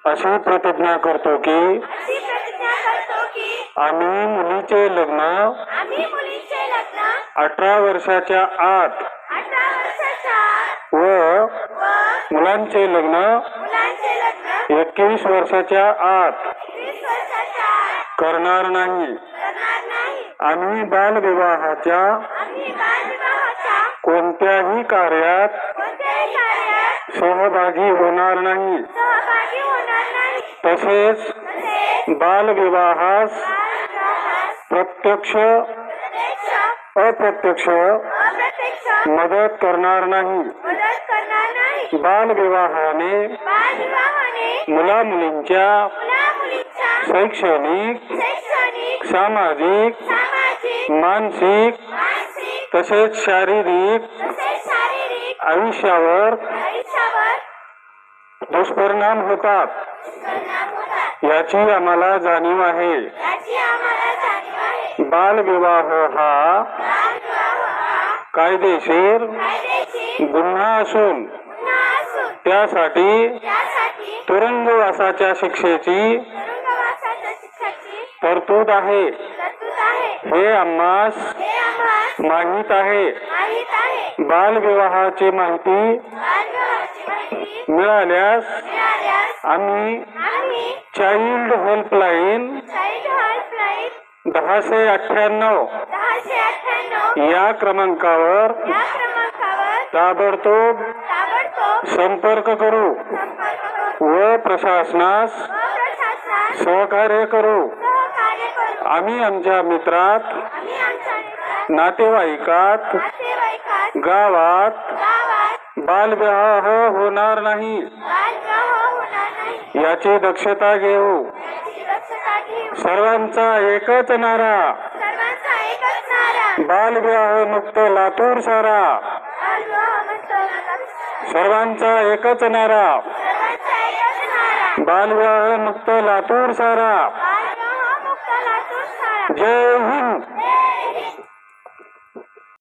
अशी प्रतिज्ञा करतो की आम्ही मुलीचे लग्न 18 वर्षाच्या आत व मुलांचे लग्न 21 वर्षाच्या आत करणार नाही. आम्ही बालविवाहाच्या कोणत्याही कार्यात सहभागी होणार नाही. तसेच बालविवाहास प्रत्यक्ष अप्रत्यक्ष मदत करणार नाही. बालविवाहाने मुला मुलींच्या शैक्षणिक, सामाजिक, मानसिक तसेच शारीरिक आयुष्यावर दुष्परिणाम होतात याची आम्हाला जाणीव आहे. बालविवाह हा कायदेशीर गुन्हा असून त्यासाठी तुरुंगवासाच्या शिक्षेची तरतूद आहे. हे आम्हास माहित आहे. बालविवाहाची माहिती मिळाल्यास आम्ही चाइल्ड हेल्पलाईन 1098 या क्रमांकावर ताबडतोब संपर्क करू व प्रशासनास सहकार्य करू. आम्ही आमच्या मित्रात, नातेवाईकात, गावात बालविवाह होणार नाही याची दक्षता घेऊ. सर्वांचा एकच नारा, बालविवाह मुक्त लातूर सारा. सर्वांचा एकच नारा, बालविवाह मुक्त लातूर सारा. जय हिंद.